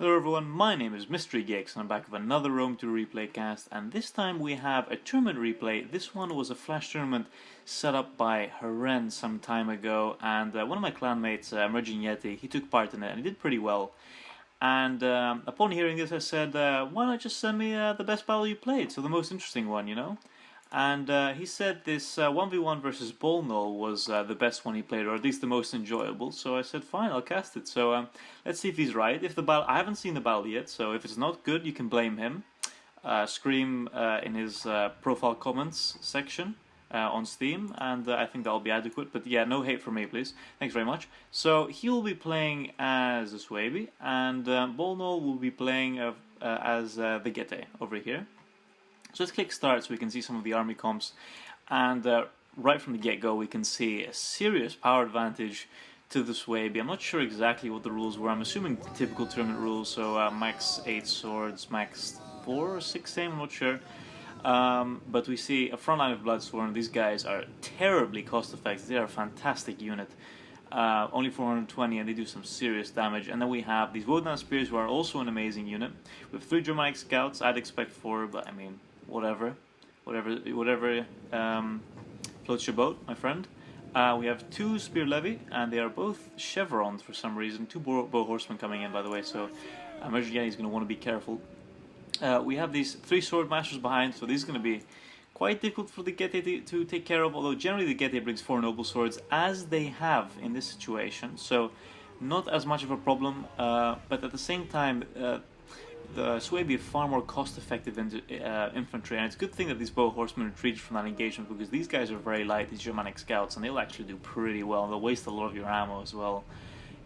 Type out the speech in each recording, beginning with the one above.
Hello everyone, my name is Mystery Geeks and I'm back with another Rome to Replay cast, and this time we have a tournament replay. This one was a flash tournament set up by Harren some time ago, and one of my clanmates, Emerging Yeti, he took part in it and he did pretty well. And upon hearing this I said, why not just send me the best battle you played, so the most interesting one, you know? And he said this 1v1 versus Bnoll was the best one he played, or at least the most enjoyable. So I said, fine, I'll cast it. So let's see if he's right. If the battle, I haven't seen the battle yet, so if it's not good, you can blame him. Scream in his profile comments section on Steam, and I think that'll be adequate. But yeah, no hate from me, please. Thanks very much. So he will be playing as a Swabey, and Bnoll will be playing as the Yeti over here. So let's click start so we can see some of the army comps, and right from the get-go we can see a serious power advantage to the Swabey. I'm not sure exactly what the rules were. I'm assuming the typical tournament rules, so max 8 swords, max 4 or 6 aim, I'm not sure. But we see a front line of Bloodsworn. These guys are terribly cost effective. They are a fantastic unit. Only 420 and they do some serious damage. And then we have these Wodan Spears, who are also an amazing unit. With 3 Germanic Scouts, I'd expect 4, but I mean, whatever floats your boat, my friend. We have 2 Spear Levy, and they are both chevrons for some reason. 2 bow horsemen coming in, by the way, so Emerging Yeti is going to want to be careful. We have these 3 sword masters behind, so this is going to be quite difficult for the Yeti to take care of, although generally the Yeti brings 4 noble swords, as they have in this situation, so not as much of a problem, but at the same time, the Swabey are far more cost-effective infantry, and it's a good thing that these bow horsemen retreated from that engagement, because these guys are very light, these Germanic scouts, and they'll actually do pretty well, and they'll waste a lot of your ammo as well,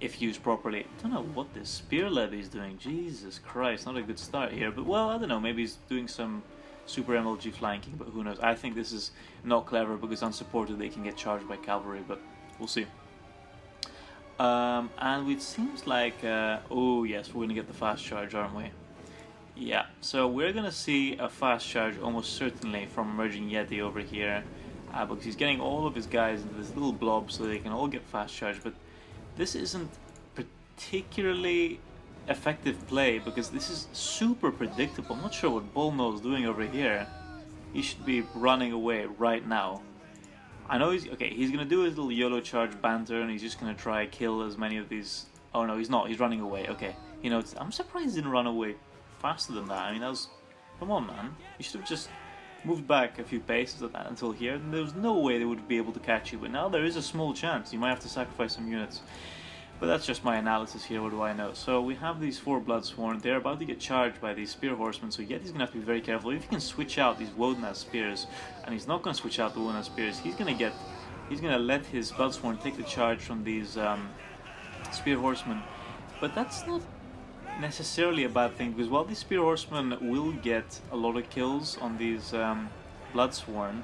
if used properly. I don't know what this Spear Levy is doing, Jesus Christ, not a good start here, but well, I don't know, maybe he's doing some super MLG flanking, but who knows. I think this is not clever, because unsupported they can get charged by cavalry, but we'll see. And it seems like, oh yes, we're going to get the fast charge, aren't we? Yeah, so we're gonna see a fast charge almost certainly from Emerging Yeti over here, because he's getting all of his guys into this little blob so they can all get fast charge, but this isn't particularly effective play because this is super predictable. I'm not sure what Bnoll is doing over here. He should be running away right now. I know he's gonna do his little YOLO charge banter and he's just gonna try kill as many of these. Oh no, he's not, he's running away. Okay, you know, I'm surprised he didn't run away faster than that. I mean, that was, come on man, you should have just moved back a few paces at that until here, and there was no way they would be able to catch you, but now there is a small chance. You might have to sacrifice some units, but that's just my analysis here, what do I know. So we have these 4 Bloodsworn, they're about to get charged by these Spear Horsemen, so Yeti's gonna have to be very careful. If he can switch out these Wodan Spears, and he's not gonna switch out the Wodan Spears, he's gonna let his Bloodsworn take the charge from these Spear Horsemen, but that's not necessarily a bad thing, because while these Spear Horsemen will get a lot of kills on these Bloodsworn,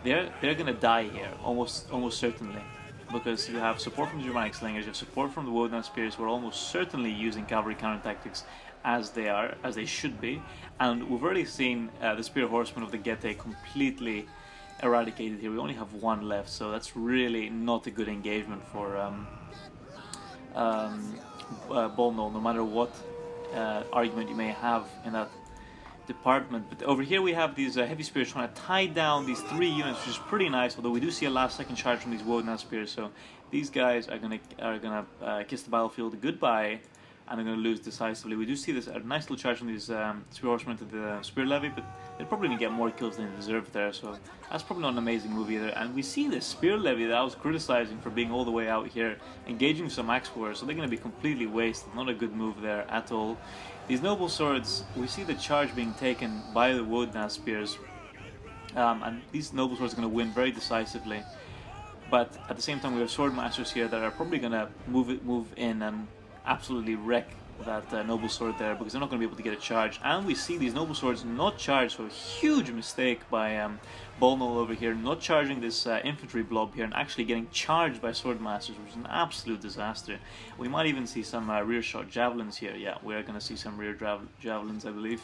they're gonna die here almost certainly, because you have support from the Germanic Slingers, you have support from the Wodan Spears, who are almost certainly using cavalry counter tactics as they should be, and we've already seen the Spear Horsemen of the Yeti completely eradicated here. We only have 1 left, so that's really not a good engagement for Bnoll, no matter what argument you may have in that department. But over here we have these heavy spears trying to tie down these 3 units, which is pretty nice, although we do see a last second charge from these Wodan Spears, so these guys are gonna kiss the battlefield goodbye, and they're gonna lose decisively. We do see this a nice little charge from these Spear Horsemen to the Spear Levy, but they're probably gonna get more kills than they deserve there, so that's probably not an amazing move either. And we see this Spear Levy that I was criticizing for being all the way out here, engaging some axe warriors, so they're gonna be completely wasted. Not a good move there at all. These noble swords, we see the charge being taken by the Wodan Spears, and these noble swords are gonna win very decisively. But at the same time, we have sword masters here that are probably gonna move in and absolutely wreck that noble sword there, because they're not going to be able to get a charge. And we see these noble swords not charged, so a huge mistake by Bnoll over here, not charging this infantry blob here and actually getting charged by sword masters, which is an absolute disaster. We might even see some rear shot javelins here. Yeah, we are going to see some rear javelins, I believe.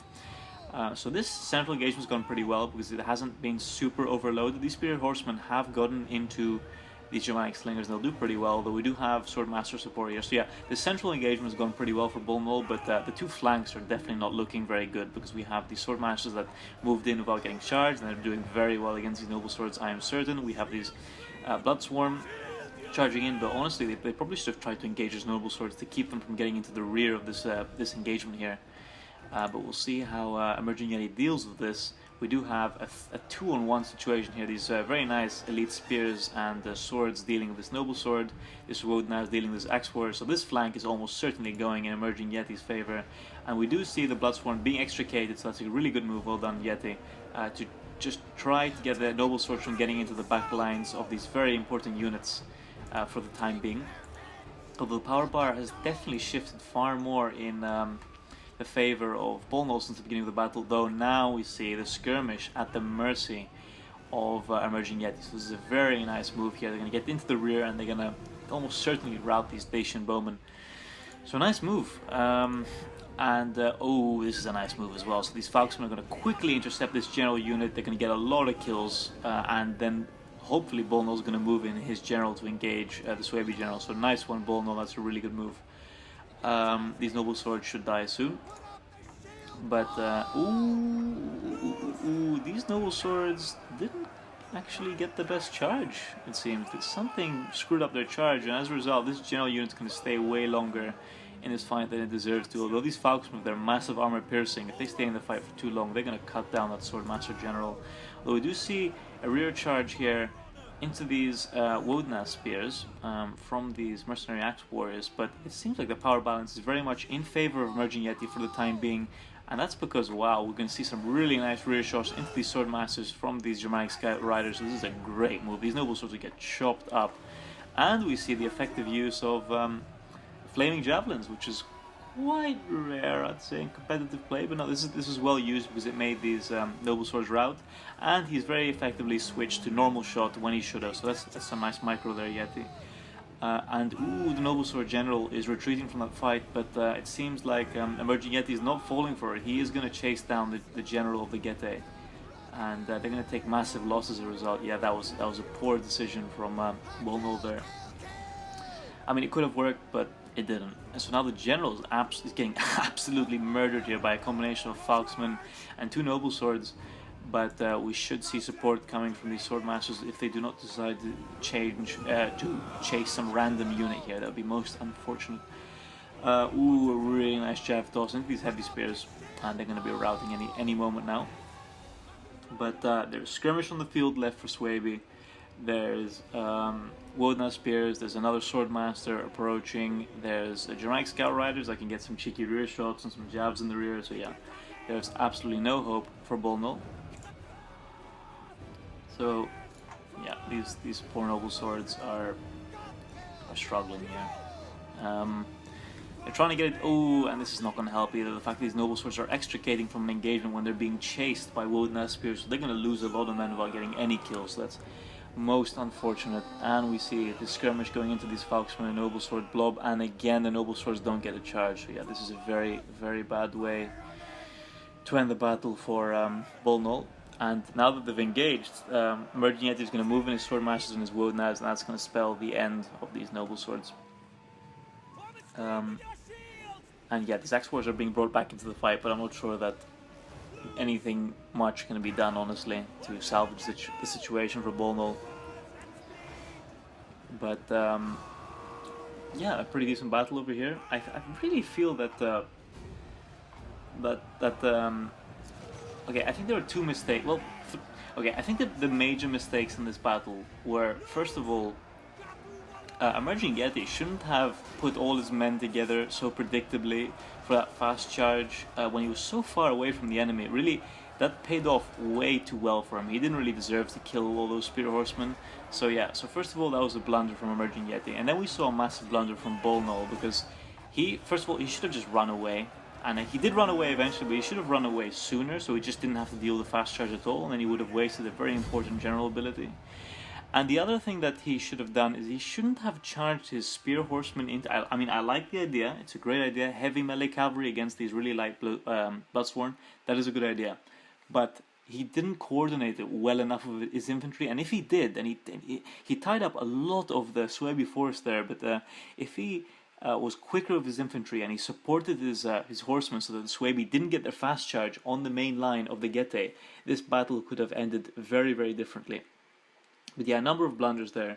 So this central engagement's gone pretty well because it hasn't been super overloaded. These Spear Horsemen have gotten into these Germanic slingers, and they'll do pretty well, though we do have Swordmaster support here. So yeah, the central engagement has gone pretty well for Bnoll, but the two flanks are definitely not looking very good, because we have these Swordmasters that moved in without getting charged, and they're doing very well against these Noble Swords, I am certain. We have these Bloodswarm charging in, but honestly, they probably should have tried to engage these Noble Swords to keep them from getting into the rear of this engagement here. But we'll see how Emerging Yeti deals with this. We do have a 2-on-1 situation here. These very nice elite spears and swords dealing with this Noble Sword. This Woden is dealing with this Axe Warrior. So this flank is almost certainly going in Emerging Yeti's favor. And we do see the Bloodsworn being extricated, so that's a really good move. Well done, Yeti. To just try to get the Noble Sword from getting into the back lines of these very important units for the time being. Although the power bar has definitely shifted far more in the favor of Bnoll since the beginning of the battle, though now we see the skirmish at the mercy of Emerging Yeti. So this is a very nice move here. They're going to get into the rear, and they're going to almost certainly rout these Dacian bowmen. So nice move. Oh, this is a nice move as well. So these Falconsmen are going to quickly intercept this general unit. They're going to get a lot of kills, and then hopefully Bnoll is going to move in his general to engage the Suebi general. So nice one, Bnoll. That's a really good move. These Noble Swords should die soon. But, these Noble Swords didn't actually get the best charge, it seems. Something screwed up their charge, and as a result, this general unit's going to stay way longer in this fight than it deserves to. Although these Falcons with their massive armor piercing, if they stay in the fight for too long, they're going to cut down that Swordmaster general. Although we do see a rear charge here into these Woden spears from these mercenary axe warriors, but it seems like the power balance is very much in favor of Emerging Yeti for the time being, and that's because, wow, we're going to see some really nice rear shots into these Swordmasters from these Germanic Scout Riders. So this is a great move. These Noble Swords will get chopped up, and we see the effective use of Flaming Javelins, which is quite rare, I'd say, in competitive play, but no, this is well used because it made these Noble Swords rout, and he's very effectively switched to normal shot when he should have, so that's a nice micro there, Yeti. The Noble Sword General is retreating from that fight, but it seems like Emerging Yeti is not falling for it. He is going to chase down the General of the Getae, and they're going to take massive losses as a result. Yeah, that was a poor decision from Bnoll there. I mean, it could have worked, but it didn't. And so now the General is getting absolutely murdered here by a combination of Falksmen and two Noble Swords. But we should see support coming from these Swordmasters if they do not decide to chase some random unit here. That would be most unfortunate. A really nice jav toss into these heavy spears, and they're going to be routing any moment now. But there's skirmish on the field left for Suebi. There's Woden spears, there's another Swordmaster approaching, there's Germanic Scout Riders that can get some cheeky rear shots and some jabs in the rear, so yeah, there's absolutely no hope for Bnoll. So yeah, these poor Noble Swords are struggling here. They're trying to get it, and this is not going to help either. The fact that these Noble Swords are extricating from an engagement when they're being chased by Woden spears, so they're going to lose a lot of men without getting any kills, so that's most unfortunate. And we see the skirmish going into these Falksmen and Noble Sword blob, and again the Noble Swords don't get a charge. So yeah, this is a very, very bad way to end the battle for Bnoll. And now that they've engaged, Emerging Yeti is going to move in his Swordmasters and his Woden, and that's going to spell the end of these Noble Swords. And yeah, these Axe Warriors are being brought back into the fight, but I'm not sure that anything much can be done, honestly, to salvage the situation for Bnoll. But yeah, a pretty decent battle over here. I really feel that okay, I think there were two mistakes. Well, okay, I think that the major mistakes in this battle were, first of all, Emerging Yeti shouldn't have put all his men together so predictably for that fast charge when he was so far away from the enemy. Really, that paid off way too well for him. He didn't really deserve to kill all those Spear Horsemen. So yeah, so first of all, that was a blunder from Emerging Yeti. And then we saw a massive blunder from Bnoll, because first of all, he should have just run away. And he did run away eventually, but he should have run away sooner, so he just didn't have to deal with the fast charge at all, and then he would have wasted a very important general ability. And the other thing that he should have done is he shouldn't have charged his Spear Horsemen into... I mean, I like the idea. It's a great idea. Heavy melee cavalry against these really light Bloodsworn. That is a good idea. But he didn't coordinate it well enough with his infantry, and if he did, and he tied up a lot of the Suebi force there, but if he was quicker with his infantry and he supported his horsemen so that the Suebi didn't get their fast charge on the main line of the Getae, this battle could have ended very, very differently. But yeah, a number of blunders there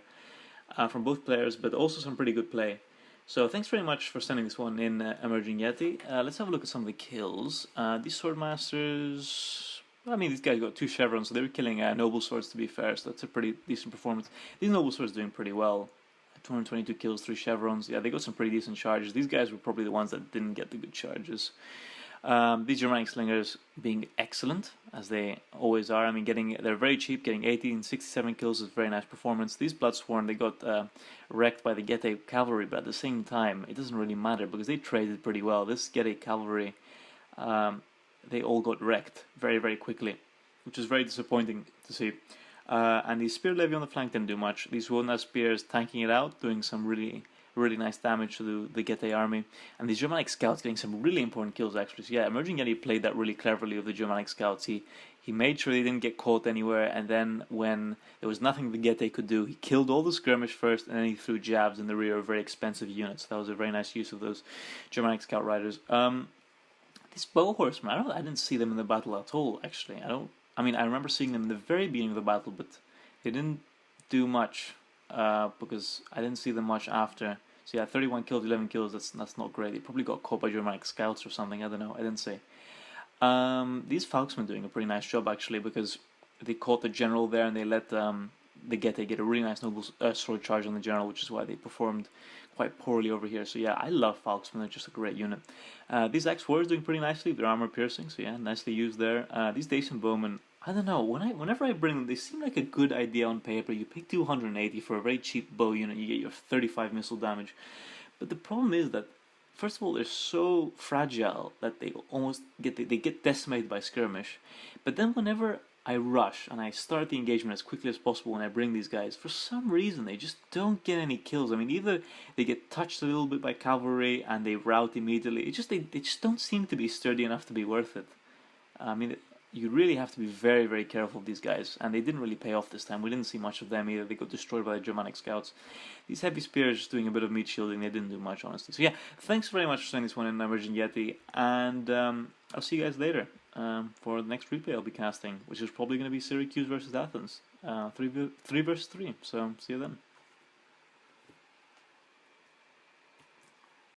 from both players, but also some pretty good play. So thanks very much for sending this one in, Emerging Yeti. Let's have a look at some of the kills. These Swordmasters, I mean, these guys got 2 chevrons, so they were killing noble swords, to be fair, so that's a pretty decent performance. These noble swords doing pretty well. 222 kills, 3 chevrons. Yeah, they got some pretty decent charges. These guys were probably the ones that didn't get the good charges. These Germanic slingers being excellent, as they always are. I mean, they're very cheap. Getting 18, 67 kills is a very nice performance. These Bloodsworn, they got wrecked by the Getae cavalry, but at the same time, it doesn't really matter because they traded pretty well. This Getae cavalry, they all got wrecked very, very quickly, which is very disappointing to see. And the Spear Levy on the flank didn't do much. These Wodna Spears tanking it out, doing some really, really nice damage to the Getae army. And these Germanic Scouts getting some really important kills, actually. So yeah, Emerging Yeti played that really cleverly with the Germanic Scouts. He made sure they didn't get caught anywhere, and then when there was nothing the Getae could do, he killed all the skirmish first, and then he threw jabs in the rear of very expensive units. That was a very nice use of those Germanic Scout Riders. These Bow Horsemen, I didn't see them in the battle at all, actually. I mean, I remember seeing them in the very beginning of the battle, but they didn't do much, because I didn't see them much after. So yeah, 31 kills, 11 kills, that's not great. They probably got caught by Germanic Scouts or something, I don't know, I didn't see. These Falksmen doing a pretty nice job, actually, because they caught the general there and they let the Getae get a really nice noble sword charge on the general, which is why they performed quite poorly over here. So yeah, I love Falksmen, they're just a great unit. These Axe Warriors doing pretty nicely, they're armor piercing, so yeah, nicely used there. These Dacian Bowmen, I don't know, whenever I bring them, they seem like a good idea on paper. You pay 280 for a very cheap bow unit, you get your 35 missile damage. But the problem is that, first of all, they're so fragile that they almost get decimated by skirmish. But then whenever I rush and I start the engagement as quickly as possible when I bring these guys, for some reason they just don't get any kills. I mean, either they get touched a little bit by cavalry and they rout immediately. They just don't seem to be sturdy enough to be worth it. I mean, you really have to be very, very careful of these guys, and they didn't really pay off this time. We didn't see much of them either. They got destroyed by the Germanic Scouts. These Heavy Spears just doing a bit of meat shielding. They didn't do much, honestly. So yeah, thanks very much for sending this one in, Emerging Yeti, and I'll see you guys later for the next replay I'll be casting, which is probably going to be Syracuse versus Athens, 3 versus 3. So see you then.